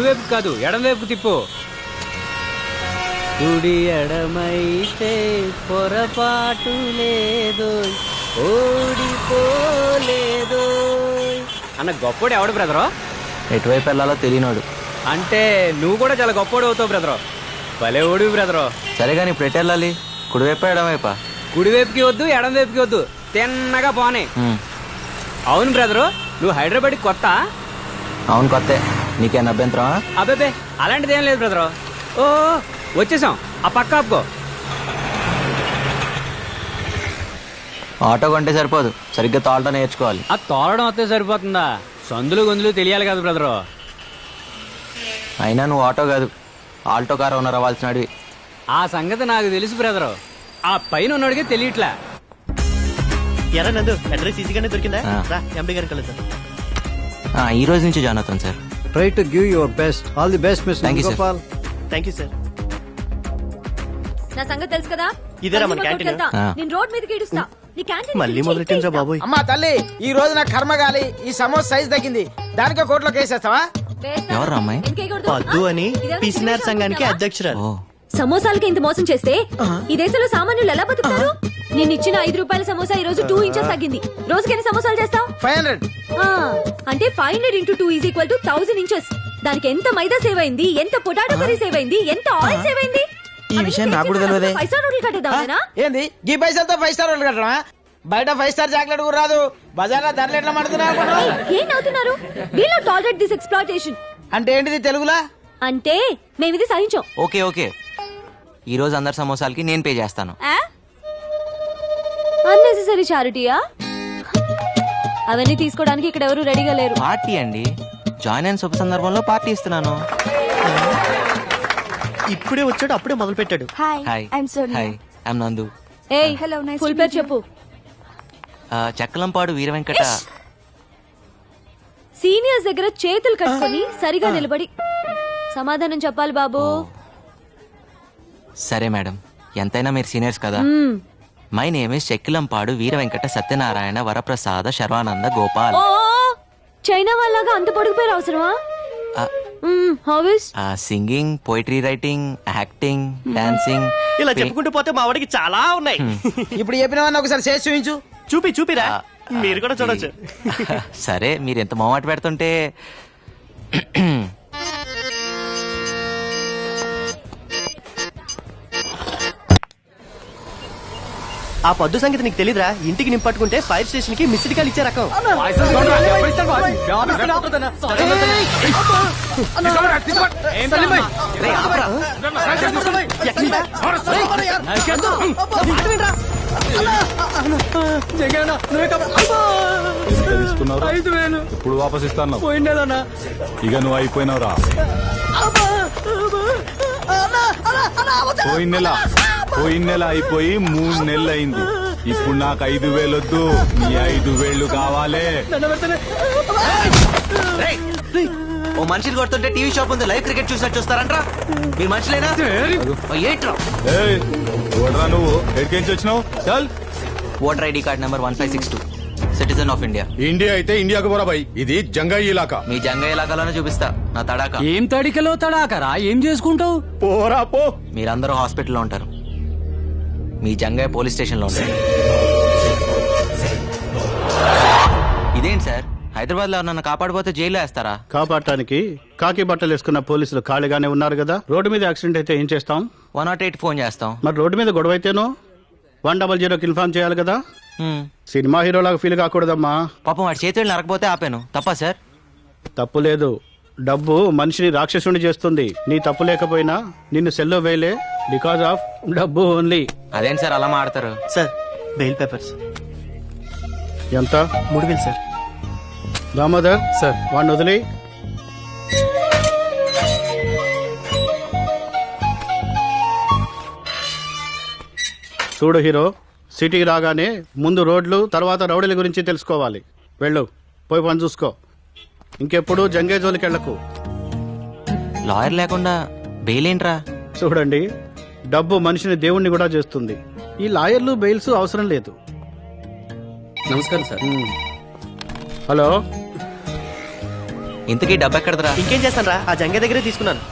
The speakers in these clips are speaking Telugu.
కుడివైపు కాదు ఎడం వైపు తిప్పు. కుడి ఎడమైతే పొరపాటు లేదు, ఓడిపోలేదు అన్న గొప్పోడు ఎవడు బ్రదరు? ఎటువైపు వెళ్ళాలో తెలియనోడు. అంటే నువ్వు కూడా చాలా గొప్పోడు అవుతావు బ్రదరు. భలే ఓడివి బ్రదరు. సరే కానీ ఇప్పుడు ఎటు వెళ్ళాలి? కుడివైపు ఎడమవైపా? కుడివైపుకి వద్దు ఎడం వైపుకి వద్దు, తిన్నగా పోనీ. అవును బ్రదరు, నువ్వు హైదరాబాద్కి కొత్త? అవును కొత్తే. నీకేం అభ్యంతరం? అబ్బాబే అలాంటిది ఏం లేదు బ్రదరు. ఓ వచ్చేసాం, ఆ పక్క ఆపుకో. ఆటో కొంటే సరిపోదు, సరిగ్గా తోలటం నేర్చుకోవాలి. ఆ తోలడం వస్తే సరిపోతుందా? సందులు గొంతులు తెలియాలి కదా బ్రదరు. అయినా నువ్వు ఆటో కాదు, ఆల్టో కార్ ఓనర్ అవ్వాల్సిన అడివి. ఆ సంగతి నాకు తెలుసు బ్రదరు, ఆ పైన ఉన్నోడికే తెలియట్లా. ఎరా నందు, అడ్రస్ ఈజీగానే దొరికిందా? ఆ. రా ఎంపీ గారిని కలుద్దాం. ఈ రోజు నుంచి జాయిన్ అవుతాను sir. Try to give your best. All the best, Mr. Thank you, sir. Gopal. Thank you sir. నా సంగతి తెలుసు కదా. ఇదేరా మన క్యాంటీన్. నేను రోడ్ మీదకి ఇడుస్తా. నీ క్యాంటీన్ మళ్ళీ మొదలెట్టిండ్రా బాబోయ్. అమ్మా తల్లి, ఈ రోజు నాకు కర్మ గాలి, ఈ సమోసా సైజ్ తగ్గింది, దానికే కోర్టులో కేసేస్తావా? ఎవరు అమ్మాయి? పద్దు అని పిసినార్ సంఘానికి అధ్యక్షురాలు. ఓ సమోసాలకి ఇంత మోసం చేస్తే ఈ దేశంలో సామాన్యులు ఎలా బతుకుతారు? నేను ఇచ్చిన 5 రూపాయల సమోసా ఈ రోజు 2 ఇంచెస్ తగ్గింది. రోజుకి ఎన్ని సమోసాలు చేస్తావు? 500. అంటే 500 × 2 = 1000 ఇంచెస్. దానికి ఎంత మైదా సేవ్ అయింది, ఎంత పొటాటో కర్రీ సేవ్ అయింది, ఎంత ఆయిల్ సేవ్ అయింది. ఈ విషయం నాకు కూడా తెలియదే. 5 స్టార్ హోటల్ కట్టేద్దామేనా? ఏంది ఈ పైసలతో 5 స్టార్ రోడ్లు కట్టడమా? బయట 5 స్టార్ చాక్లెట్ కూడా రాదు, బజార్లో ధరలు ఎట్లా మడుతున్నావు? ఏం నవ్వుతున్నారు? We not tolerate this exploitation. అంటే ఏంటిది తెలుగులా? అంటే మేము ఇది సహించాం. ఓకే ఓకే, ఈ రోజు అందరి సమోసాలకి నేను పే చేస్తాను. అన్నెసెసరీ చారిటీయా? అవన్నీ తీసుకోవడానికి ఇక్కడ ఎవరు రెడీగా లేరు. పార్టీ అండి, జాయిన్ అయిన శుభ సందర్భంలో పార్టీ ఇస్తున్నాను. ఇప్పుడే వచ్చాడు, అప్పుడే మొదలు పెట్టాడు. హాయ్ హాయ్ ఐఎమ్ నందు. ఏయ్ ఫుల్ పేరు చెప్పు. చక్కలంపాడు వీర వెంకట. సీనియర్స్ దగ్గర చేతులు కట్టుకొని సరిగా నిలబడి సమాధానం చెప్పాలి బాబు. సరే మేడం, ఎంతైనా మీరు సీనియర్స్ కదా. My name is Chekkilampadu Veera Venkata Satyanarayana Varaprasada Sharwananda Gopal. ఓ చైనా వాళ్ళగా అంత పొడుగు పేరు అవసరమా? Hobbies singing, poetry writing, acting, dancing. ఇలా చెప్పుకుంటూ పోతే మా వాడికి చాలా ఉన్నాయి. ఇప్పుడు చెప్పినవన్నీ ఒకసారి చేసి చూపించు. చూపిరా, మీరు కూడా చూడొచ్చు. సరే, మీరు ఎంత మొహమాట పెడుతుంటే. ఆ పద్దు సంగతి నీకు తెలీదురా? ఇంటికి నింపట్టుకుంటే ఫైర్ స్టేషన్ కి మిస్డ్ కాల్ ఇచ్చే రకం. ఇప్పుడు వాపస్ ఇస్తాను. ఇక నువ్వు అయిపోయినావురా. పోయిన నెల అయిపోయి 3 నెలలు అయింది. ఇప్పుడు నాకు 5,000 వద్దు, నీ 5,000 కావాలే. ఓ మనుషులు కొడుతుంటే టీవీ షాప్ ఉంది, లైవ్ క్రికెట్ చూసినట్టు చూస్తారంట్రా. మీరు మనుషులేనా? ఏంట్రా నువ్వు ఎక్కడికి వచ్చినావు? చల్. Voter ID card number 1562, citizen of India. India అయితే ఇండియాకు పోరా భయ్, ఇది జంగాయి ఇలాకా. మీ జంగా ఇలాకాలోనే చూపిస్తా నా తడాక. ఏం తడికలో తడాకరా? ఏం చేసుకుంటావు? పోరా పో. మీరందరూ హాస్పిటల్లో ఉంటారు, మీ జంగాయ పోలీస్ స్టేషన్ లో ఉంటారు. ఇదేంటి సార్, హైదరాబాద్ లో నన్ను కాపాడిపోతే జైల్లో వేస్తారా? కాపాడటానికి కాకి బట్టలు వేసుకున్న పోలీసులు ఖాళీగానే ఉన్నారు కదా. రోడ్డు మీద యాక్సిడెంట్ అయితే ఏం చేస్తాం? 108 ఫోన్ చేస్తాం. మరి రోడ్డు మీద గొడవ అయితేనో 100కి ఇన్ఫార్మ్ చేయాలి కదా. సినిమా హీరోలాగా ఫీల్ కాకూడదమ్మా. పాపం వాడి చేతులు నరకపోతే ఆపాను, తప్ప సార్? తప్పు లేదు, డబ్బు మనిషిని రాక్షసుని చేస్తుంది. నీ తప్పు లేకపోయినా నిన్ను సెల్లో వేయలే, బికాజ్ ఆఫ్ డబ్బు ఓన్లీ. అదేంటి సార్ అలా మాడతారు? సార్ బెయిల్ పేపర్స్ ఎంత? 3,000 సార్. దామోదర్ సార్, వాడిని వదిలి. చూడు హీరో, సిటీకి రాగానే ముందు రోడ్లు, తర్వాత రౌడీల గురించి తెలుసుకోవాలి. వెళ్ళు, పోయి పని చూసుకో. ఇంకెప్పుడు జంగే జోలికి వెళ్ళకు. లాయర్ లేకుండా బెయిల్ ఏంట్రా? చూడండి, డబ్బు మనిషిని దేవుణ్ణి కూడా చేస్తుంది. ఈ లాయర్లు బెయిల్స్ అవసరం లేదు. నమస్కారం సార్. హలో, ఇంతకీ డబ్బు ఎక్కడదరా? ఇంకేం చేస్తాను రా, ఆ జంగ దగ్గరే తీసుకున్నాను.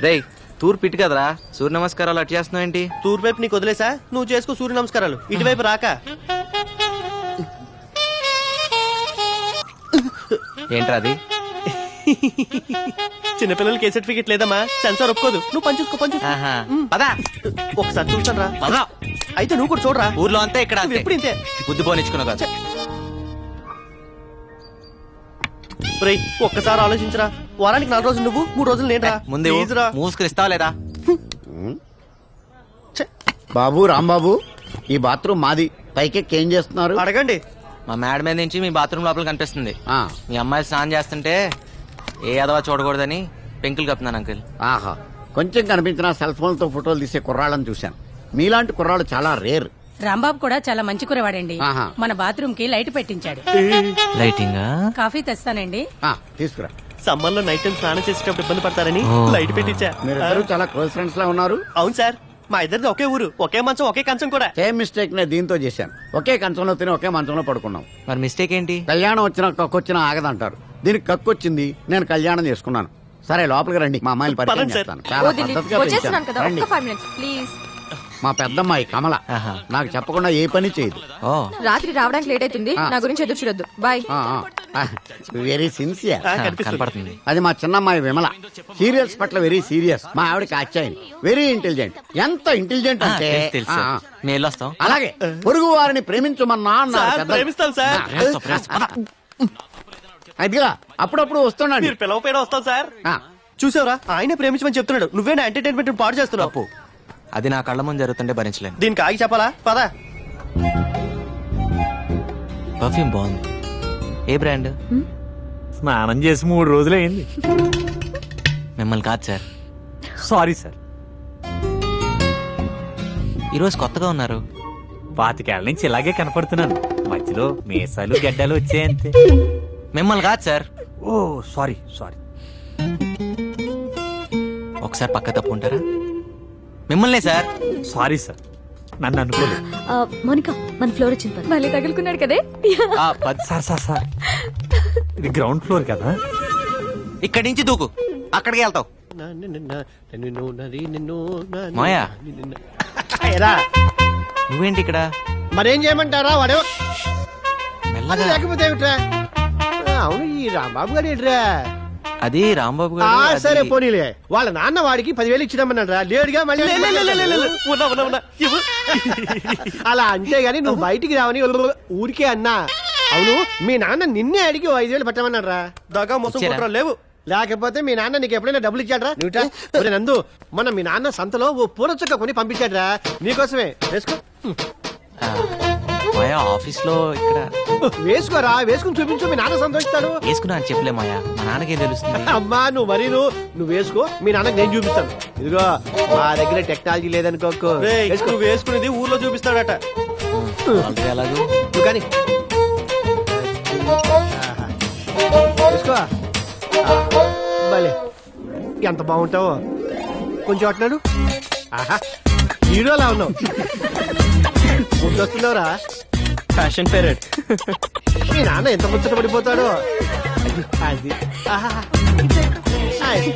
రేయ్ తూర్పు ఇటు కదరా, సూర్య నమస్కారాలు అటు చేస్తున్నావు ఏంటి? తూర్పు వైపు నీకు వదిలేసా, నువ్వు చేసుకో సూర్య నమస్కారాలు. ఇటువైపు రాక. ఏంట్రా అది? చిన్నపిల్లలకి ఏ సర్టిఫికెట్ లేదమ్మా, సెన్సార్ ఒప్పుకోదు. నువ్వు పని చూసుకో. ఆహా. పదా ఒకసారి చూస్తాను రా. పదా. అయితే నువ్వు కూడా చూడరా. ఊర్లో అంతా ఇక్కడ అంతే. ఎప్పుడు ఇంతే. బుద్ధి పోనిచ్చుకున్నావు కదా. రేయ్ ఒక్కసారి ఆలోచించరా. వారానికి 4 రోజులు నువ్వు, 3 రోజులు నేను రా. ముందే ప్లీజ్ రా. మూసుకుని ఇస్తావా లేదా? బాబు రాంబాబు, ఈ బాత్రూమ్ మాది. పైకెక్కి ఏం చేస్తున్నారు? అడగండి. మా మేడ మీద నుంచి మీ బాత్రూమ్ లోపల కనిపిస్తుంది. ఆ, మీ అమ్మాయి స్నానం చేస్తుంటే ఏ అదవా చూడకూడదని పెంకులు కప్పుతున్నాను అంకుల్. ఆహా, కొంచెం కనిపించిన సెల్ ఫోన్ తో ఫోటోలు తీసే కుర్రాళ్ళని చూశాను. మీలాంటి కుర్రాళ్ళు చాలా రేర్. రాంబాబు కూడా చాలా మంచి కురవాడండి. ఆహా. మన బాత్రూమ్ కి లైట్ పెట్టించాడు. లైటింగ్ కాఫీ తెస్తానండి. తీసుకురా. సమ్మర్ లో నైట్ టైం స్నానం చేసేటప్పుడు ఇబ్బంది పడతారని ఓ. లైట్ పెట్టించా. మీరిద్దరూ చాలా క్లోజ్ ఫ్రెండ్స్ లా ఉన్నారు. అవును సార్, మా ఇద్దరిది ఒకే ఊరు, ఒకే మంచం, ఒకే కంచం కూడా. సేమ్ మిస్టేక్ నే దీంతో చేశాను. ఒకే కంచంలో తిని ఒకే మంచంలో పడుకున్నాం. మరి మిస్టేక్ ఏంటి? కళ్యాణం వచ్చినా కక్కొచ్చినా ఆగదంటారు. దీనికి కక్కొచ్చింది, నేను కళ్యాణం చేసుకున్నాను. సరే లోపలికి రండి, మా అమ్మాయిని పరిచయం పదండి సార్. చేస్తాను. చాలా పద్ధతిగా వచ్చేస్తున్నాను కదా, పెంచాను. రండి. ఒక్క 5 minutes ప్లీజ్. మా పెద్దమ్మాయి కమల. ఆహా. నాకు చెప్పకుండా ఏ పని చేయదు. ఓ రాత్రి రావడానికి లేట్ అవుతుంది, నా గురించి ఎదురు చూడొద్దు. బాయ్. Very sincere. కనిపిస్తుంది. కనపడుతుంది. అది మా చిన్నమ్మాయి విమల. సీరియల్స్ పట్ల వెరీ సీరియస్. మా ఆవిడకి అచ్చాయని వెరీ ఇంటెలిజెంట్. ఎంత ఇంటెలిజెంట్ అంటే తెలుసు. మేము వెళ్ళొస్తాం. అలాగే పొరుగు వారిని ప్రేమించమన్నా అన్నారు సార్, పెద్దలు. ప్రేమిస్తాం సార్. అదిగా అప్పుడప్పుడు వస్తున్నాడు. మీరు పిలవపోయినా వస్తాం సార్. చూసావురా, ఆయన ప్రేమించమని చెప్తున్నాడు. నువ్వేనా ఎంటర్టైన్మెంట్ పాడు చేస్తున్నావు. తప్పు. అది నా కళ్ళ ముందు జరుగుతుంటే భరించలేను. దీనికి ఆగి చెప్పాలా? పదా. పర్ఫ్యూమ్ బాగుంది. ఏ బ్రాండ్? స్నానం చేసి 3 రోజులైంది. మిమ్మల్ని కాదు సార్. Sorry sir. ఈరోజు కొత్తగా ఉన్నారు. 25 ఏళ్ల నుంచి ఇలాగే కనపడుతున్నాను. మధ్యలో మీసాలు గడ్డలు వచ్చాయంతే. మిమ్మల్ని కాదు సార్. ఓ సారీ సారీ. ఒకసారి పక్క తప్పుకుంటారా? మిమ్మల్నే సార్. సారీ సార్, నన్ను అనుకోలేదు. మోనికా, మన ఫ్లోర్ వచ్చింది. మళ్ళీ తగులుకున్నాడు కదే. సార్ సార్ సార్, ఇది గ్రౌండ్ ఫ్లోర్ కదా. ఇక్కడి నుంచి దూకు, అక్కడికి వెళ్తావు. మాయా ఎరా, నువ్వేంటి ఇక్కడ? మరేం చేయమంటారా? వాడు మెల్లగా. లేకపోతే ఏమిట్రా? అవును, ఈ రాంబాబు గారు ఏంట్రా? అది రాంబాబు ఆ, గారు. అది- సరే పోనీలే. వాళ్ళ నాన్న వాడికి 10,000 ఇచ్చినామన్నారా? లేడుగా మళ్ళీ. అలా అంటే గాని నువ్వు బయటికి రావని ఊరికే అన్నా. అవును, మీ నాన్న నిన్నే అడిగి 5,000 పెట్టమన్నారా? దగా మోసం ఇచ్చారా? కుట్రలు లేవు. లేకపోతే మీ నాన్న నీకు ఎప్పుడైనా డబ్బులు ఇచ్చాడ్రా? నువ్వుటా ఒరే నందు, మొన్న మీ నాన్న సంతలో ఓ పూల చుక్క కొని పంపించాడ్రా నీకోసమే. వేసుకో. ఆ, మాయా ఆఫీస్ లో ఇక్కడ వేసుకోరా, వేసుకుని చూపించు, మీ నాన్న సంతోషిస్తాడు. వేసుకున్నా అని చెప్పలే మాయా, మా నాన్నకేం తెలుస్తుంది? అమ్మా నువ్వు మరీ నువ్వు వేసుకో, మీ నాన్నకి నేను చూపిస్తాను. ఇదిగో మా దగ్గర టెక్నాలజీ లేదనుకోకు. రేయ్, వేసుకో. నువ్వు వేసుకునేది ఊర్లో చూపిస్తాడట. వాళ్ళకి ఎలాగూ? నువ్వు కానీ వేసుకో. భలే, ఎంత బాగుంటావో. కొంచెం అట్నాడు. ఆహా, హీరోలా ఉన్నావు. ముద్దొస్తున్నావురా. Fashion parade. మీ నాన్న ఎంత ముచ్చట పడిపోతాడో. అది ఆహా. ఆయ్.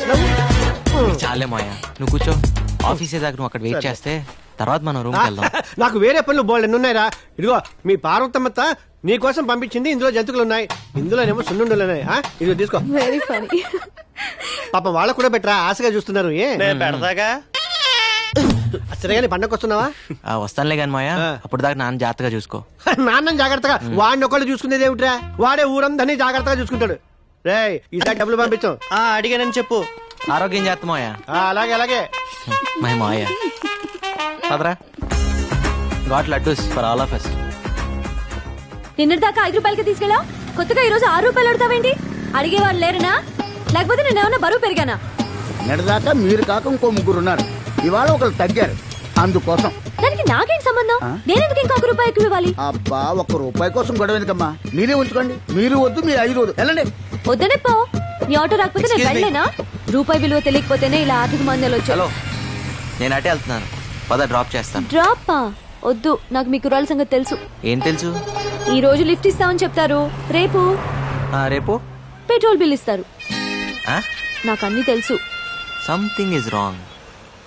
నవ్వు. చాలే మాయా, నువ్వు కూర్చో. ఆఫీస్ దాకా నువ్వు అక్కడ వెయిట్ చేస్తే తర్వాత మనం రూమ్ వెళ్దాం. నాకు వేరే పనులు బోల్డ్ ఎన్ని ఉన్నాయిరా. ఇదిగో మీ పార్వతమ్మత్త నీకోసం పంపించింది. ఇందులో జంతువులు ఉన్నాయి, ఇందులోనేమో సున్నుండలు ఉన్నాయి. ఇదిగో తీసుకో. Very funny. పాప వాళ్ళకు కూడా పెట్టరా, ఆశగా చూస్తున్నారు. ఏ నేను పెడతాగా. సరే కానీ పండగ వస్తున్నావా? వస్తానులే గాని మాయా, అప్పుడు దాకా నాన్న జాగ్రత్తగా చూసుకో. నాన్న జాగ్రత్తగా. వాడిని ఒకళ్ళు చూసుకునేది ఏమిట్రా? వాడే ఊరందరినీ జాగ్రత్తగా చూసుకుంటాడు. రేయ్, ఈసారి డబ్బులు పంపించాం. అడిగానని చెప్పు. ఆరోగ్యం జాగ్రత్త మాయా. అలాగే అలాగే. మై మాయా పదరా. Got laddoos for all of us. నిన్నటిదాకా 5 రూపాయలకి తీసుకెళ్ళా, కొత్తగా ఈ రోజు 6 రూపాయలు అడుగుతావేంటి? అడిగేవాళ్ళు లేరనా? లేకపోతే నేనేమన్నా బరువు పెరిగానా? నిన్నటిదాకా మీరు కాక ఇంకో 3 ఉన్నారు. ఇవాళ ఒకరు తగ్గారు, అందుకోసం. దానికి నాకేం సంబంధం? నేనెందుకు ఇంకా 1 రూపాయి ఎక్కువ ఇవ్వాలి? అబ్బా, 1 రూపాయి కోసం గొడవ ఎందుకమ్మా? మీరే ఉంచుకోండి. మీరు వద్దు, మీరు 5 వద్దు. వెళ్ళండి. వద్దనే పో. నీ ఆటో రాకపోతే నేను Excuse me. వెళ్ళలేనా? రూపాయి విలువ తెలియకపోతేనే ఇలా ఆర్థిక మందలు వచ్చాయి. హలో నేను అటే వెళ్తున్నాను, పద డ్రాప్ చేస్తాను. డ్రాప్ వద్దు, నాకు మీ కుర్రాల సంగతి తెలుసు. ఏం తెలుసు? ఈ రోజు లిఫ్ట్ ఇస్తామని చెప్తారు, రేపు రేపు పెట్రోల్ బిల్ ఇస్తారు. నాకు అన్ని తెలుసు. Something is wrong.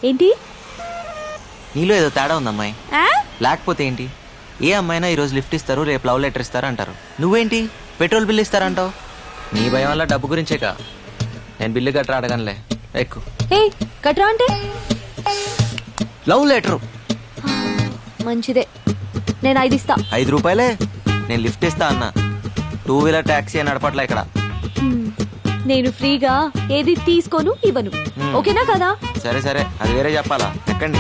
ఏంటి? నీలో ఏదో తేడా ఉంది అమ్మాయి. ఆ? లేకపోతే ఏంటి? ఏ అమ్మాయినా ఈ రోజు లిఫ్ట్ ఇస్తారు, రేపు లవ్ లెటర్ ఇస్తారు అంటారు. నువ్వేంటి పెట్రోల్ బిల్ ఇస్తారంటావు? నీ భయం వల్ల డబ్బు గురించేకా. నేను బిల్లు గట్రా అడగనులే, ఎక్కు. ఏ కట్రా అంటే లవ్ లెటరు మంచిదే, నేను 5 ఇస్తా. 5 రూపాయలే. నేను లిఫ్ట్ ఇస్తా అన్నా, 2 వీలర్ టాక్సీ అని నడపట్లే ఇక్కడ. నేను ఫ్రీగా ఏది తీసుకోను ఇవ్వను, ఓకేనా కదా? సరే సరే, అది వేరే చెప్పాలా. ఎక్కండి.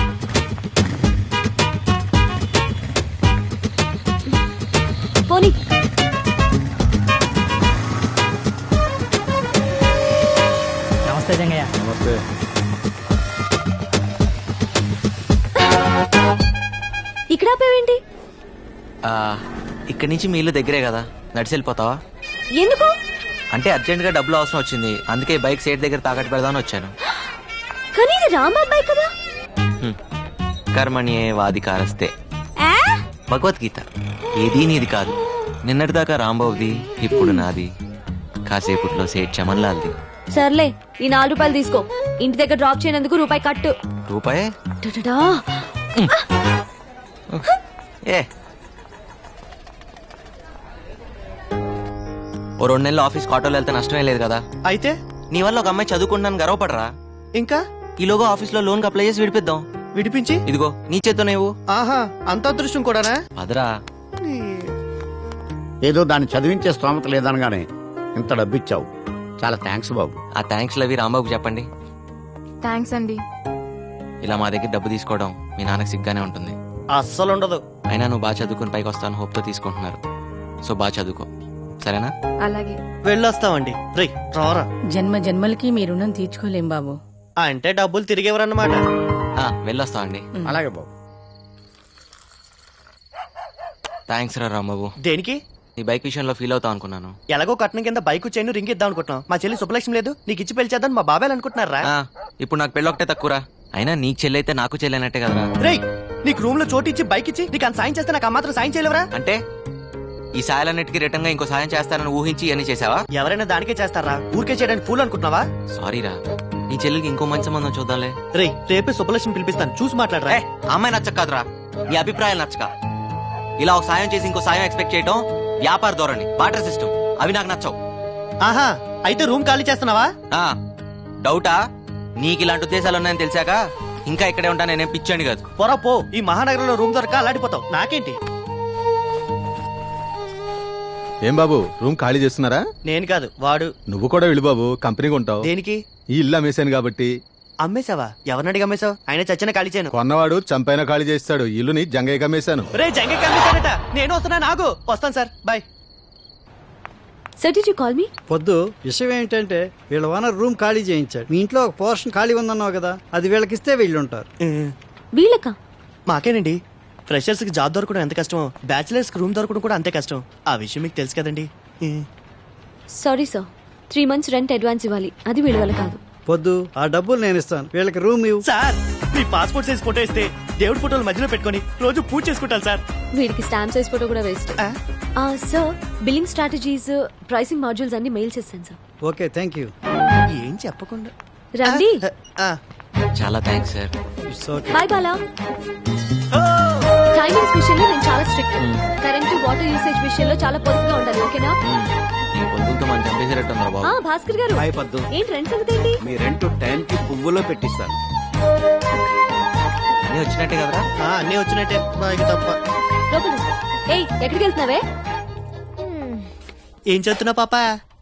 పోనీ. నమస్తే జంగయ్య. నమస్తే. ఇక్కడ ఆపేవేంటి? ఇక్కడి నుంచి మీ ఇల్లు దగ్గరే కదా, నడిచి వెళ్ళిపోతావా? ఎందుకు? అంటే అర్జెంట్ గా డబ్బులు అవసరం వచ్చింది, అందుకే బైక్ సైడ్ దగ్గర తాకట్టు పెడదామని వచ్చాను. కానీ ఇది రాంబాబాయ్ కదా. కర్మణ్యే వాదికారస్తే, భగవద్గీత. ఏదీ నీది కాదు. నిన్నటిదాకా రాంబాబుది, ఇప్పుడు నాది, కాసేపుట్లో సేట్ చమన్లాల్ది. సర్లే, ఈ 4 రూపాయలు తీసుకో. ఇంటి దగ్గర డ్రాప్ చేయనందుకు రూపాయి కట్టు. రూపాయే? టటటా. ఏ ఓ 2 నెలలు ఆఫీస్ ఆటోలో వెళ్తే నష్టమే లేదు కదా. అయితే నీ వల్ల ఒక అమ్మాయి చదువుకుంటున్నాను గర్వపడరా? ఇంకా ఈలోగా ఆఫీస్ లో లోన్ కి అప్లై చేసి విడిపిద్దాం. విడిపించి ఇదిగో నీ చేత్తో నువ్వు. ఆహా, అంత అదృష్టం కూడానా? అదరా. ఏదో దాన్ని చదివించే స్తోమత లేదనగానే ఇంత డబ్బిచ్చావు, చాలా థ్యాంక్స్ బాబు. ఆ థ్యాంక్స్ లవి రాంబాబుకి చెప్పండి. థ్యాంక్స్ అండి. ఇలా మా దగ్గర డబ్బు తీసుకోవడం మీ నాన్నకి సిగ్గానే ఉంటుంది. అస్సలు ఉండదు. అయినా నువ్వు బాగా చదువుకుని పైకి వస్తాను హోప్ తో తీసుకుంటున్నారు. సో బాగా చదువుకో, సరేనా? అలాగే. వెళ్ళొస్తామండి. రే రారా. జన్మ జన్మలకి మీ రుణం తీర్చుకోలేం బాబు. అంటే డబ్బులు తిరిగేవరన్నమాట. వెళ్ళొస్తామండి. అలాగే బాబు. థ్యాంక్స్ రా రాంబాబు. దేనికి? నీ బైక్ విషయంలో ఫీల్ అవుతావు అనుకున్నాను. ఎలాగో కట్నం కింద బైక్ చైన్ రింగ్ ఇద్దాం అనుకుంటున్నాం. మా చెల్లి శుభలక్ష్మి లేదు, నీకు ఇచ్చి పెళ్లి చేద్దాం మా బాబాయ్ అనుకుంటున్నారా? ఇప్పుడు నాకు పెళ్ళి ఒకటే తక్కువరా. అయినా నీకు చెల్లి అయితే నాకు చెల్లినట్టే కదరా. రేయ్, నీకు రూమ్ లో చోటు ఇచ్చి బైక్ ఇచ్చి నీకు అంత సాయం చేస్తే నాకు ఆ మాత్రం సాయం చేయలేవరా? అంటే ఈ సాయాలన్నిటికీ రిటర్న్ గా ఇంకో సాయం చేస్తానని ఊహించి అన్ని చేసావా? ఎవరైనా దానికే చేస్తారా? ఊరికే చేయడానికి ఫూల్ అనుకుంటున్నావా? సారీరా, నీ చెల్లికి ఇంకో మంచి సంబంధం చూద్దాంలే. రేయ్, రేపే శుభలక్ష్మి పిలిపిస్తాను, చూసి మాట్లాడరా. అమ్మాయి నచ్చక కాదురా, నీ అభిప్రాయాలు నచ్చక. ఇలా ఒక సాయం చేసి ఇంకో సాయం ఎక్స్పెక్ట్ చేయడం వ్యాపార ధోరణి, బాటర్ సిస్టమ్, అవి నాకు నచ్చవు. ఆహా, అయితే రూమ్ ఖాళీ చేస్తున్నావా? డౌటా? నీకు ఇలాంటి ఉద్దేశాలు ఉన్నాయని తెలిసాక ఇంకా ఇక్కడే ఉంటా, నేనేం పిచ్చండి కాదు. పొరా పో, ఈ మహానగరంలో రూమ్ దొరక అలాడిపోతావు. నాకేంటి? ఏం బాబు, రూమ్ ఖాళీ చేస్తున్నారా? నేను కాదు, వాడు. నువ్వు కూడా వెళ్ళి బాబు, కంపెనీగా ఉంటావు. దేనికి? ఈ ఇల్లు అమ్మేశాను కాబట్టి. అమ్మేశావా? ఎవరిని అడిగి అమ్మేశావు? ఆయన చచ్చిన ఖాళీ చేయను. కొన్నవాడు చంపైనా ఖాళీ చేస్తాడు. ఇల్లుని జంగయ్యకి అమ్మేశాను. రే జంగ కమ్మేశాడట. నేను వస్తున్నా, నాగు వస్తాను sir, bye. Sir, did you call me? పొద్దు విషయం ఏంటంటే వీళ్ళ ఓనర్ రూమ్ ఖాళీ చేయించాడు. మీ ఇంట్లో ఒక పోర్షన్ ఖాళీ ఉందన్నావు కదా, అది వీళ్ళకిస్తే వీళ్ళు ఉంటారు. వీళ్ళకా? మాకేనండి. ఫ్రెషర్స్ కి జాబ్ దొరకడం ఎంత కష్టమో, బ్యాచిలర్స్ కి రూమ్ దొరకడం కూడా అంతే కష్టం. ఆ విషయం మీకు తెలుసు కదండి. Sorry sir, 3 months rent advance ఇవ్వాలి, అది వీళ్ళ వల్ల కాదు. పొద్దు ఆ డబ్బులు నేను ఇస్తాను, వీళ్ళకి రూమ్ ఇవ్వు. సార్, మీ పాస్పోర్ట్ సైజ్ ఫోటో ఇస్తే దేవుడి ఫోటోలు మధ్యలో పెట్టుకొని రోజు పూజ చేసుకుంటాను సార్. వీడికి స్టాంప్ సైజ్ ఫోటో కూడా waste. Sir, billing strategies, pricing modules అన్ని మెయిల్ చేస్తాను సార్. Okay, thank you. ఏం చెప్పకుండా రండి. చాలా thanks sir. Bye Bala. Timings విషయంలో నేను చాలా స్ట్రిక్ట్. కరెంట్ వాటర్ యూసేజ్ విషయంలో చాలా పొదుపుగా ఉండాలి, ఓకేనా? నీ పొద్దులతో మనం చంపేసేటట్టుందా బాబు? భాస్కర్ గారు, ఏంటి రెంట్ సంగతి ఏంటి? మీ రెంట్ టైం కి పువ్వులో పెట్టిస్తాను. అన్నీ వచ్చినట్టే కదరా? అన్నీ వచ్చినట్టే, బాగా తప్ప. ఏయ్, ఎక్కడికి వెళ్తున్నావే? ఏం చేస్తున్నా పాప?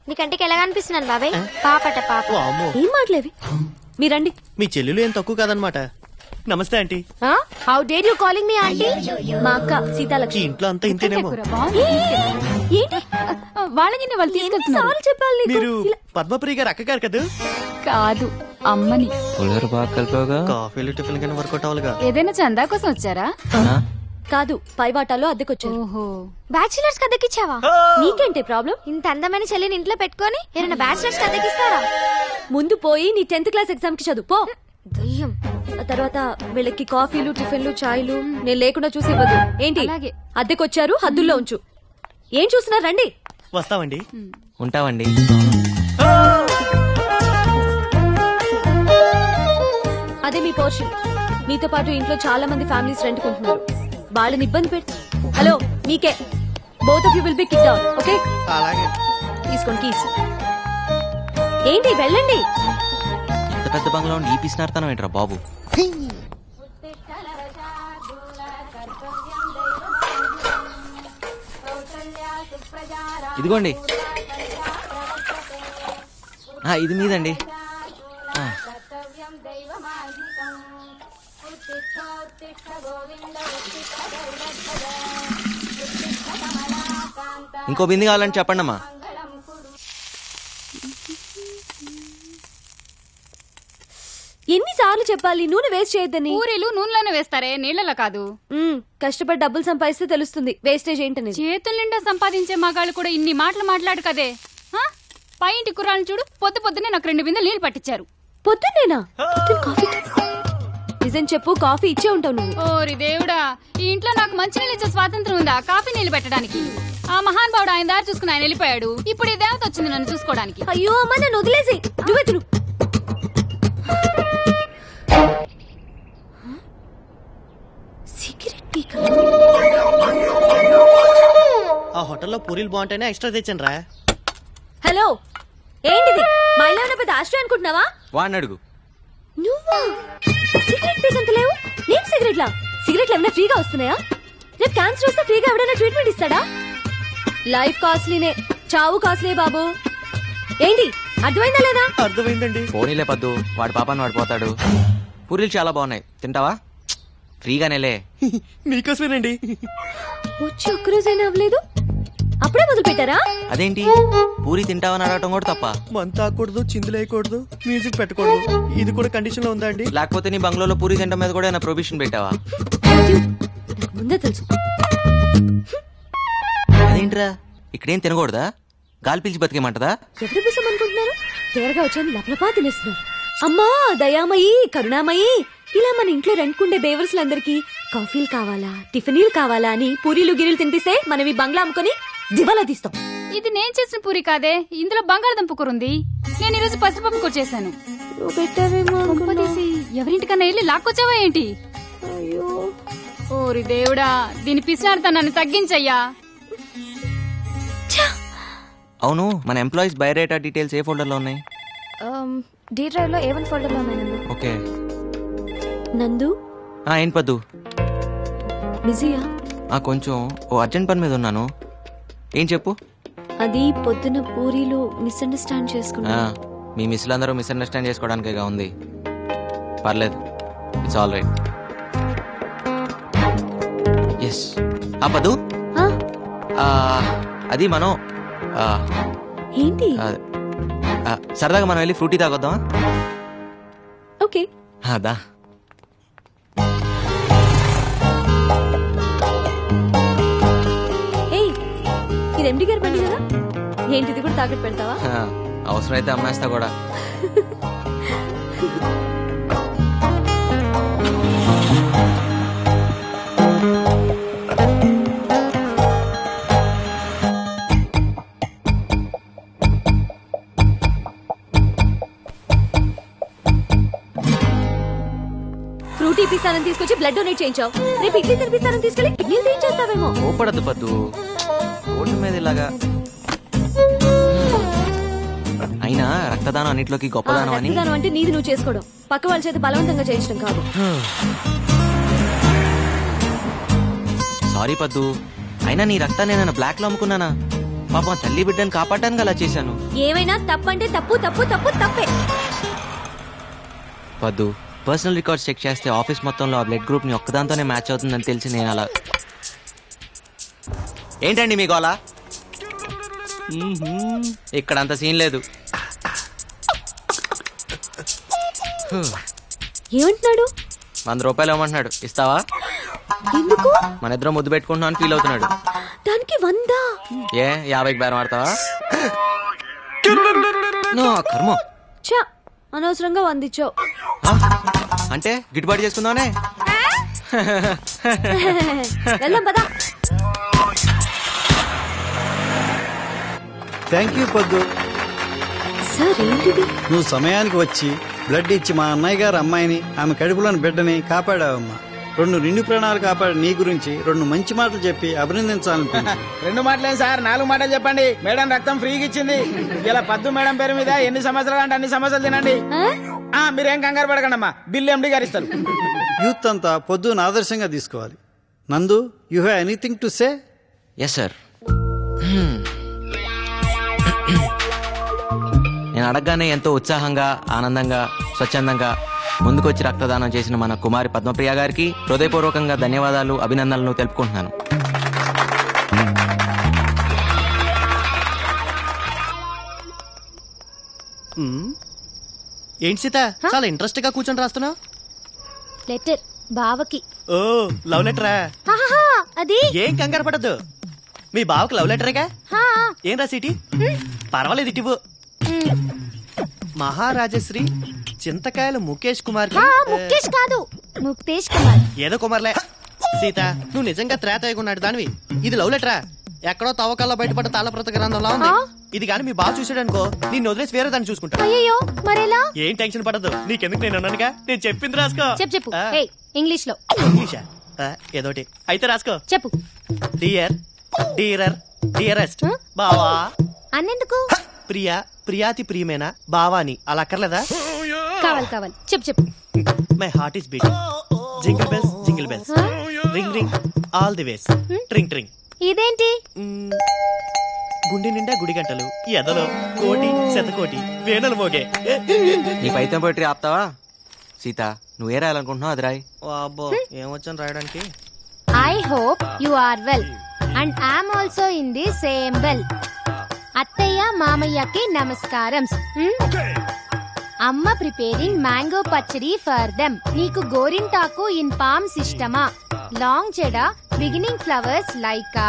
నీ కంటికి ఎలా కనిపిస్తున్నాను బాబాయ్? పాపట పాప. ఏం మాటలేవి, మీరండి. మీ చెల్లెలు ఏం తక్కువ కాదనమాట. నమస్తే aunty. How dare you calling me aunty? మా అక్క ఈ సీతాలక్ష్మి. ఇంట్లో అంతా ఇంతేనేమో. ఏంటి వాళ్ళని వాళ్ళు తీసుకెళ్తున్నారు? చెప్పాలి నీకు. మీరు పద్మప్రియ గారు అక్క గారు కదా? కాదు, అమ్మని. పులిహోర బాగా కలిపావుగా. కాఫీలు టిఫిన్ కానీ వర్కౌట్ అవ్వాలిగా. ఏదైనా చందా కోసం వచ్చారా? కాదు పై వాటాలో అద్దెకొచ్చారు. బ్యాచిలర్స్ కి అద్దెకిచ్చావా? నీకేంటే ప్రాబ్లం? ఇంత అందమైన చెల్లిని ఇంట్లో పెట్టుకొని ఎవరైనా బ్యాచిలర్స్ కి అద్దెకిస్తారా? ముందు పోయి నీ 10th క్లాస్ ఎగ్జామ్ కి చదువు పో. దయ్యం. ఆ తర్వాత వీళ్ళకి కాఫీలు టిఫిన్లు చాయ్లు నేను లేకుండా చూసి ఇవ్వదు. ఏంటి అలాగే. అద్దెకొచ్చారు, హద్దుల్లో ఉంచు. ఏం చూస్తున్నారు, రండి. వస్తామండి. ఉంటావండి. అదే మీ పోర్షన్. మీతో పాటు ఇంట్లో చాలా మంది ఫ్యామిలీస్ రెంట్ కొంటున్నారు. వాళ్ళని ఇబ్బంది పెట్టి హలో మీకే both of you will be kicked out. Okay అలాగే. తీసుకోండి కీస్. ఏంటి వెళ్ళండి. ఇంత పెద్ద బంగ్లా ఉండి ఈ పిసినార్తనం ఏంట్రా బాబు. ఇదిగోండి. ఇది మీదండి. ఇంకో బింది కావాలని చెప్పండి అమ్మా. ఎన్నిసార్లు చెప్పాలి నూనె వేస్ట్ చేయొద్దని? పూరీలు నూనెలోనే వేస్తారే, నీళ్లలో కాదు. కష్టపడి డబ్బులు సంపాదిస్తే తెలుస్తుంది వేస్టేజ్ ఏంటనేది. చేతుల నిండా సంపాదించే మగాళ్ళు కూడా ఇన్ని మాటలు మాట్లాడు కదే. పై ఇంటి కుర్రాళ్ళని చూడు, పొద్దునే నాకు 2 బిందెలు నీళ్లు పట్టించారు. పొద్దున్నేనా? నిజం చెప్పు, కాఫీ ఇచ్చే ఉంటావు నువ్వు. ఓరి దేవుడా, ఈ ఇంట్లో నాకు మంచి నీళ్ళు ఇచ్చే స్వాతంత్రం ఉందా కాఫీ నీళ్లు పెట్టడానికి? ఆ మహానుభావుడు ఆయన దారి చూసుకుని ఆయన వెళ్ళిపోయాడు. ఇప్పుడు ఈ దేవత వచ్చింది నన్ను చూసుకోవడానికి. అయ్యో అమ్మా, నన్ను వదిలేసి నువ్వే తిను. ఆ హోటల్లో పూరీలు బాగుంటేనే ఎక్స్ట్రా తెచ్చాను రా. హలో, ఏంటిది? మా ఇల్లు ఏమైనా పెద్ద ఆశ్రయం అనుకుంటున్నావా? వాడిని అడుగు. నువ్వా? సిగరెట్ పీసంత లేవు. నేను సిగరెట్లా? సిగరెట్లు ఏమైనా ఫ్రీగా వస్తున్నాయా? రేపు క్యాన్సర్ వస్తే ఫ్రీగా ఎవడైనా ట్రీట్మెంట్ ఇస్తాడా? లైఫ్ కాస్ట్లీనే, చావు కాస్ట్లీ బాబు. ఏంటి అర్థమైందా లేదా? అర్థమైందండి. పోనీలే పద్దు, వాడి పాపాన్ని వాడు పోతాడు. పూరీలు చాలా బాగున్నాయి, తింటావా? ఫ్రీగానేలే. మీకోసమేనండి. వచ్చి ఒక్కరోజైనా అవ్వలేదు, అప్పుడే మొదలు పెట్టారా? అదేంటి పూరి తింటావని అడగటం కూడా తప్ప? మంత ఆకూడదు, చిందులేయకూడదు, మ్యూజిక్ పెట్టకూడదు, ఇది కూడా కండిషన్ లో ఉందా అండి? లేకపోతే నీ బంగ్లాలో పూరి తింటం మీద కూడా ఏమైనా ప్రొవిషన్ పెట్టావా? నాకు ముందే తెలుసు. అదేంట్రా, ఇక్కడేం తినకూడదా? గాలి పీల్చి బతికేమంటదా? ఎవరి కోసం అనుకుంటున్నారు? తేరగా వచ్చాను లపలపా తినేస్తున్నారు. అమ్మా దయామయి, కరుణామయి, ఇలా మన ఇంట్లో రెంట్కుండే బేవర్స్లందరికీ కాఫీలు కావాలా, టిఫినీలు కావాలా అని పూరీలు గిరీలు తినిపిస్తే మనం ఈ బంగ్లా అమ్ముకొని దివాలా తీస్తాం. ఇది నేను చేసిన పూరి కాదే, ఇందులో బంగాళదుంప కూర ఉంది. నేను ఈరోజు పసిపప్పు కూర చేశాను. ఎవరింటికన్నా వెళ్ళి లాక్కొచ్చావా ఏంటి? ఓరి దేవుడా, దీని పిసినారుతనాన్ని తగ్గించయ్యా. అవును, మన ఎంప్లాయీస్ బయోడేటా డీటెయిల్స్ ఏ ఫోల్డర్ లో ఉన్నాయి? డి డ్రైవ్ లో A1 ఫోల్డర్ లో ఉన్నాయి. ఓకే. నందు ఏంటి పద్దు? బిజీయా? కొంచెం ఓ అర్జెంట్ పని మీద ఉన్నాను. ఏం చెప్పు. అది పొద్దున పూరీలు మిస్అండర్స్టాండ్ చేసుకున్నా. మీ మిస్సులందరూ మిస్అండర్స్టాండ్ చేసుకోవడానికేగా ఉంది. పర్లేదు, ఇట్స్ ఆల్ రైట్. ఎస్. పద్దు, అది మనం ఏంటి సరదాగా మనం వెళ్ళి ఫ్రూటీ తాగొద్దామా? ఓకే. అదా ఇది ఎండి గారి బండి కదా, ఏంటిది కూడా తాకట్టు పెడతావా? అవసరమైతే అమ్మేస్తా కూడా. ఫ్రూటీ పిస్తానని తీసుకొచ్చి బ్లడ్ డొనేట్ చేయించావు. రేపు ఇడ్లీ తినిపిస్తానని తీసుకెళ్లి కిడ్నీలు తీయించేస్తావేమో. కోపడద్దు పద్దు, ఓటు మీద ఇలాగా. అయినా రక్తదానం అన్నిట్లోకి గొప్పదానం అని. రక్తదానం అంటే నీది నువ్వు చేసుకోవడం, పక్క వాళ్ళ చేత బలవంతంగా చేయించడం కాదు. సారీ పద్దు, అయినా నీ రక్తాన్ని నేను బ్లాక్ లో అమ్ముకున్నానా? పాపం తల్లి బిడ్డని కాపాడడానికి అలా చేశాను. ఏమైనా తప్పంటే తప్పు తప్పు తప్పు తప్పే. పద్దు, పర్సనల్ రికార్డ్స్ చెక్ చేస్తే ఆఫీస్ మొత్తంలో ఆ బ్లడ్ గ్రూప్ ని ఒక్కదాంతోనే మ్యాచ్ అవుతుందని తెలిసి నేను అలా. ఏంటండి మీకు అలా? ఇక్కడ అంత సీన్ లేదు. ఏమంటున్నాడు? 100 రూపాయలు ఇవ్వమంటున్నాడు, ఇస్తావా? ఎందుకు? మన ఇద్దరం ముద్దు పెట్టుకుంటున్నాం అని ఫీల్ అవుతున్నాడు. దానికి 100. ఏ 50కి బేరం ఆడతావా? నో కర్మ. చా, అనవసరంగా 100 ఇచ్చావు. అంటే గిట్టుబాటు చేసుకుందామనే. వెళ్దాం పదా. థ్యాంక్ యూ పొద్దు. సార్ ఏంటిది? నువ్వు సమయానికి వచ్చి బ్లడ్ ఇచ్చి మా అన్నయ్య గారు అమ్మాయిని, ఆమె కడుపులోని బిడ్డని కాపాడావమ్మా. 2 నిండు ప్రాణాలు కాపాడి నీ గురించి 2 మంచి మాటలు చెప్పి అభినందించాలనిపించింది. 2 మాటలేం సార్, 4 మాటలు చెప్పండి. మేడం రక్తం ఫ్రీగా ఇచ్చింది. ఇలా పద్దు మేడం పేరు మీద ఎన్ని సమస్యలు అంటే అన్ని సమస్యలు తినండి. మీరేం కంగారు పడకండి అమ్మా, బిల్లు ఎండి గారు ఇస్తారు. యూత్ అంతా పొద్దున ఆదర్శంగా తీసుకోవాలి. Nandu, you have anything to say? Yes sir. నేను అడగగానే ఎంతో ఉత్సాహంగా, ఆనందంగా, స్వచ్ఛందంగా ముందుకొచ్చి రక్తదానం చేసిన మన కుమారి పద్మప్రియ గారికి హృదయపూర్వకంగా ధన్యవాదాలు, అభినందనలు తెలుపుకుంటున్నాను. ఏంటి సీత, చాలా ఇంట్రెస్ట్ గా కూర్చొని రాస్తున్నావు? లెటర్ బావకి. ఓ, లవ్ లెటరా? అది ఏం కంగారు పడద్దు, మీ బావకి లవ్ లెటరేగా. ఏం రాసిటి? పర్వాలేదు, ఇటివు. మహారాజశ్రీ చింతకాయల ముఖేష్ కుమార్ కి. ముఖేష్ కాదు, ముక్తేష్ కుమార్. ఏదో కుమార్లే. సీత, నువ్వు నిజంగా త్రేతయ్యకున్నాడు దానివి. ఇది లవ్ లెటరా? ఎక్కడో తవ్వకాల్లో బయటపడ్డ తాళప్రత గ్రంథంలా ఉంది. ఇది కానీ మీ బావ చూసాడు అనుకో, నేను వదిలేసి వేరే దాన్ని చూసుకుంటా. అయ్యో మరేలా? ఏం టెన్షన్ పడదు, నీకెందుకు, నేను అన్నానుగా. నేను చెప్పింది రాసుకో. చెప్పు. ఇంగ్లీష్ లో. ఇంగ్లీషా? ఏదోటి అయితే రాసుకో. చెప్పు. డియర్, డీరర్, డియరెస్ట్ బావా. అన్నెందుకు? ప్రియా, ప్రియాతి ప్రియమేనా బావాని, అలా అక్కర్లేదా? కావాలి. చెప్పు. My heart is beating. Jingle bells, jingle bells, ring ring all the ways, ట్రింగ్ ట్రింగ్. ఇదేంటి? గుండె నిండా గుడి గంటలు, ఎదలో కోటి శతకోటి వేణులు మోగే. నీ పైతం పోయిటరీ ఆపుతావా? సీత, నువ్వే రాయాలనుకుంటున్నావు అది రాయి. అబ్బో, ఏమొచ్చాను రాయడానికి. I hope you are well and I'm also in the same well. అత్తయ్య మామయ్యకి నమస్కారం. అమ్మ preparing mango pachadi for them. నీకు గోరింటాకు ఇన్ పామ్స్ ఇష్టమా? లాంగ్ చెడ beginning flowers like a,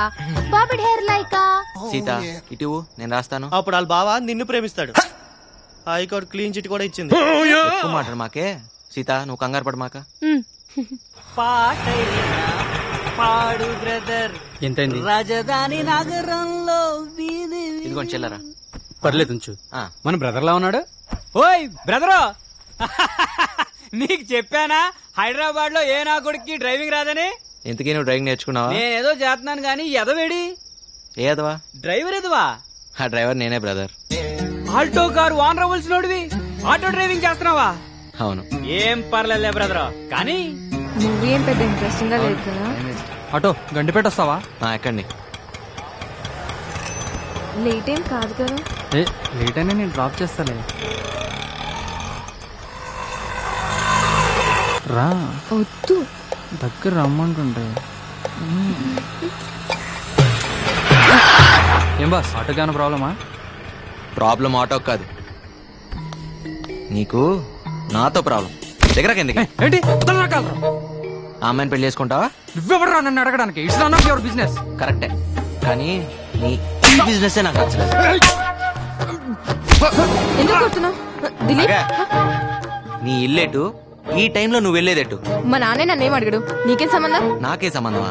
bobbed hair like a. Sita, ఇటు నేను రాస్తాను. అప్పుడు వాళ్ళ బావ నిన్ను ప్రేమిస్తాడు. హైకోర్టు క్లీన్ చిట్ కూడా ఇచ్చింది. ఎక్కువ మాట్లాడు మాకే. సీత, నువ్వు కంగారు పడు మాక. పాడు బ్రదర్. ఎంతైంది? రాజధాని నగరంలో ఇదిగోండి చిల్లరా. పర్లేదు ఉంచు. మన బ్రదర్ లా ఉన్నాడు. ఓయ్ బ్రదరు, నీకు చెప్పానా హైదరాబాద్ లో ఏ నా కొడుక్కి డ్రైవింగ్ రాదని? ఇంతకీ నువ్వు డ్రైవింగ్ నేర్చుకున్నావా? నేనేదో చేస్తున్నాను గానీ ఎదవేడి. ఏ ఎదవా? డ్రైవర్ ఎదవా? ఆ డ్రైవర్ నేనే బ్రదర్. ఆల్టో కారు వాన్ రవల్సినోడివి ఆటో డ్రైవింగ్ చేస్తున్నావా? అవును. ఏం పర్లేదులే బ్రదర్, కానీ మూవీ ఏం పెద్ద ఇంట్రెస్టింగ్ గా లేదు కదా. ఆటో గండిపేట వస్తావా? ఎక్కండి. లేట్ ఏం కాదు కదా. లేట్ అయినా నేను డ్రాప్ చేస్తాలే. రా. వద్దు, దగ్గర రమ్మంటుంటే. ఏం బాస్, ఆటోకి ఏమైనా ప్రాబ్లమా? ప్రాబ్లం ఆటో కాదు, నీకు నాతో ప్రాబ్లం. దగ్గరకి ఎందుకు? ఏంటి రకాలు? ఆ అమ్మాయిని పెళ్లి చేసుకుంటావా? నువ్వెవడరా నన్ను అడగడానికి? It's not of your business. కరెక్టే, కానీ నీ బిజినెస్ నాకు నచ్చలేదు. ఎందుకు కొడుతున్నావు? దిలీప్, నీ ఇల్లేటు, ఈ టైంలో నువ్వు వెళ్ళేదేటు? మా నాన్నే నన్నేం అడిగాడు, నీకేం సంబంధం? నాకే సంబంధమా?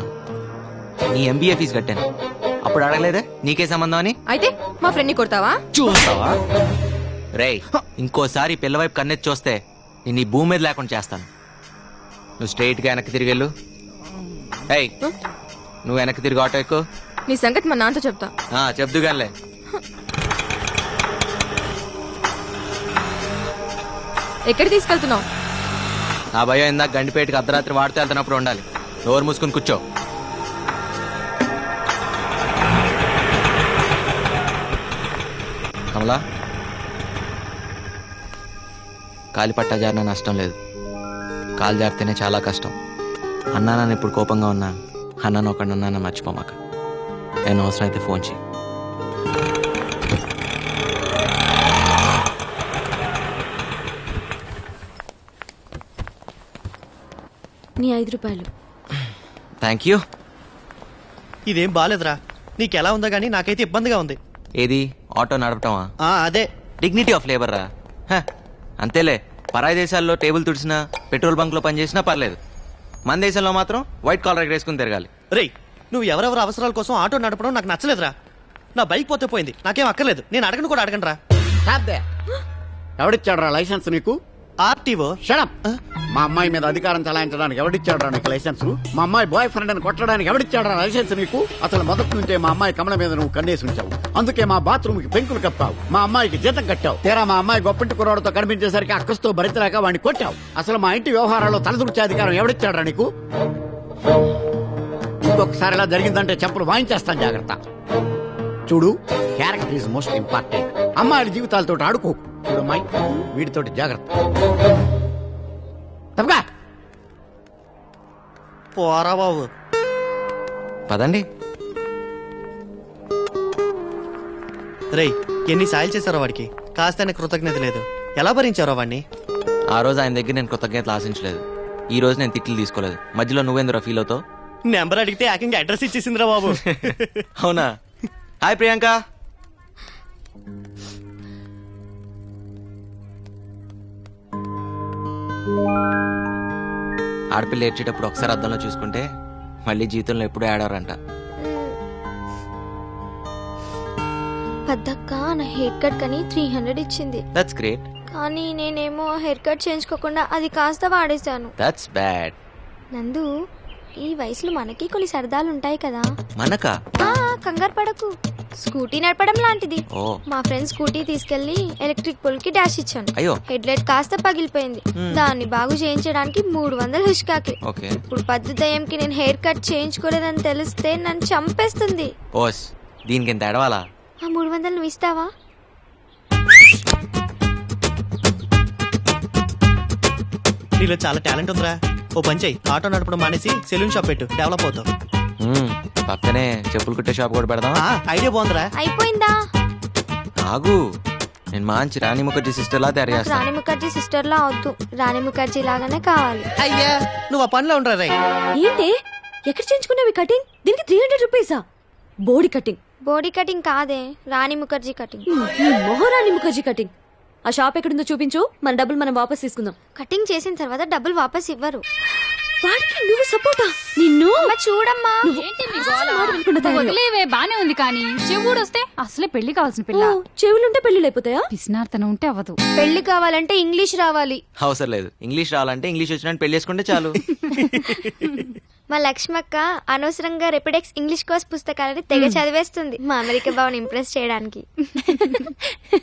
నీ ఎంబీఏ ఫీజు కట్టాను, అప్పుడు అడగలేదే నీకే సంబంధం అని? అయితే మా ఫ్రెండ్ ని కొడతావా? చూస్తావా? రేయ్, ఇంకోసారి పిల్లవైపు కన్నెత్తి చూస్తే నేను ఈ భూమి మీద లేకుండా చేస్తాను. నువ్వు స్ట్రైట్ గా వెనక్కి తిరిగి వెళ్ళు. ఏయ్, నువ్వు వెనక్కి తిరిగి ఆటో ఎక్కు. నీ సంగతి మా నాన్నతో చెప్తా. చెప్దుగానిలే. ఎక్కడికి తీసుకెళ్తున్నావు? నా భయం ఇందాక గండిపేటకి అర్ధరాత్రి వాడితే వెళ్తున్నప్పుడు ఉండాలి. డోర్ మూసుకుని కూర్చో. కమలా, కాలి పట్టా జారిన నష్టం లేదు, కాలు జారితేనే చాలా కష్టం. అన్నా నన్ను ఇప్పుడు కోపంగా ఉన్నా, అన్నాను ఒకడు ఉన్నాను మర్చిపోమాక. నేను అవసరం అయితే ఫోన్ చేయి. నీ 5 రూపాయలు. Thank you. ఇదేం బాలేదురా. నీకెలా ఉందో గానీ నాకైతే ఇబ్బందిగా ఉంది. ఏది ఆటో నడపటమా? అదే డిగ్నిటీ ఆఫ్ లేబర్ రా. అంతేలే, పరాయి దేశాల్లో టేబుల్ తుడిచినా పెట్రోల్ బంక్ లో పనిచేసినా పర్లేదు, మన దేశంలో మాత్రం వైట్ కాలర్ వేసుకుని తిరగాలి. రేయ్, నువ్వు ఎవరెవరు అవసరాల కోసం ఆటో నడపడం నాకు నచ్చలేదురా. నా బైక్ పోతే పోయింది, నాకేం అక్కర్లేదు. నేను అడగను కూడా అడగను రా. ఎవడిచ్చాడు రా లైసెన్స్ నీకు? ఆర్టీఓ. షడప్. మా అమ్మాయి మీద అధికారం చలాయించడానికి ఎవడిచ్చాడు నీకు లైసెన్స్? మా అమ్మాయి బాయ్ ఫ్రెండ్ అని కొట్టడానికి ఎవడిచ్చాడు లైసెన్స్ నీకు? అసలు మొదటి నుంచే మా అమ్మాయి కమల మీద నువ్వు కన్నేసి ఉంచావు. అందుకే మా బాత్రూమ్ కి పెంకులు కప్పావు, మా అమ్మాయికి జీతం కట్టావు. తీరా మా అమ్మాయి గొప్పింటి కుర్రాడుతో కనిపించేసరికి అక్కస్తో భరించలేక వాడిని కొట్టావు. అసలు మా ఇంటి వ్యవహారాల్లో తలదూర్చే అధికారం ఎవడిచ్చాడు నీకు? ఇంకొకసారి ఇలా జరిగిందంటే చెప్పులు వాయించేస్తాను, జాగ్రత్త. చూడు, క్యారెక్టర్ ఈజ్ మోస్ట్ ఇంపార్టెంట్. అమ్మాయిల జీవితాలతో ఆడుకోకు. చూడు అమ్మాయి, వీటితోటి జాగ్రత్త. తప్పగా పోరా బాబు. పదండి. రేయ్, ఎన్ని సాయాలు చేశారో వాడికి, కాస్త కృతజ్ఞత లేదు. ఎలా భరించారో వాడిని? ఆ రోజు ఆయన దగ్గర నేను కృతజ్ఞతలు ఆశించలేదు, ఈ రోజు నేను తిట్లు తీసుకోలేదు. మధ్యలో నువ్వెందురా ఫీల్ అవుతావు? నెంబర్ అడిగితే ఏకంగా అడ్రస్ ఇచ్చేసిందిరా బాబు. అవునా? హాయ్ ప్రియాంక. ఆడపిల్ల ఏడ్చేటప్పుడు ఒకసారి అద్దంలో చూసుకుంటే మళ్ళీ జీవితంలో ఎప్పుడూ ఆడారంట. పెద్దక్క నా హెయిర్ కట్ కని 300 ఇచ్చింది. That's great. కానీ నేనేమో హెయిర్ కట్ చేయించుకోకుండా అది కాస్త వాడేశాను. That's bad. నందు, ఈ వయసులో మనకి కొన్ని సరదాలు ఉంటాయి కదా. మనకా? కంగారు పడకు, స్కూటీ నడపడం లాంటిది. ఓ. మా ఫ్రెండ్ స్కూటీ తీసుకెళ్లి ఎలక్ట్రిక్ పోల్ కి డాష్ ఇచ్చాను. అయ్యో. హెడ్ లైట్ కాస్త పగిలిపోయింది. దాన్ని బాగు చేయించడానికి 300 హుష్కాకి. ఓకే. ఇప్పుడు పద్దు దయ్యంకి నేను హెయిర్ కట్ చేయించుకోలేదని తెలిస్తే నన్ను చంపేస్తుంది. ఓస్, దీనికి ఎంత ఎడవాలా? ఆ 300 నువ్వు ఇస్తావా? నీలో చాలా టాలెంట్ ఉందిరా. ఓ పంచాయి, ఆటో నడపడం మానేసి సెలూన్ షాప్ పెట్టు, డెవలప్ అవుతావు. పక్కనే చెప్పులు కుట్టే షాప్ కూడా పెడదాం. ఐడియా బాగుందిరా. అయిపోయిందా? ఆగు, నేను మంచి రాణి ముఖర్జీ సిస్టర్ లా తయారు చేస్తాను. రాణి ముఖర్జీ సిస్టర్ లా అవద్దు, రాణి ముఖర్జీ లాగానే కావాలి. అయ్యా, నువ్వు ఆ పనిలో ఉండరా రే. ఏంటి ఎక్కడ చేయించుకున్నావి కటింగ్? దీనికి 300 రూపీసా? బోడీ కటింగ్. బోడీ కటింగ్ కాదే, రాణి ముఖర్జీ కటింగ్. మొహరాణి ముఖర్జీ కటింగ్. ఆ షాప్ ఎక్కడుందో చూపించు, మన డబ్బులు మనం వాపస్ తీసుకుందాం. కటింగ్ చేసిన తర్వాత డబ్బులు వాపస్ ఇవ్వరు. వాడికి నువ్వు సపోర్టా? నిన్ను చూడమ్మా. ఏంటి మీ గోల? వదిలేవే, బానే ఉంది. కానీ చెవుడొస్తే అసలే పెళ్లి కావాల్సిన పిల్ల. చెవులుంటే పెళ్లి అయిపోతాయా? పిసినార్తనం ఉంటే అవ్వదు. పెళ్లి కావాలంటే ఇంగ్లీష్ రావాలి. అవసరం లేదు, ఇంగ్లీష్ రావాలంటే ఇంగ్లీష్ వచ్చినట్టు పెళ్లి చేసుకుంటే చాలు. మా లక్ష్మక్క అనవసరంగా రెపిడెక్స్ ఇంగ్లీష్ కోర్స్ పుస్తకాలని తెగ చదివేస్తుంది, మా అమెరికా బావని ఇంప్రెస్ చేయడానికి.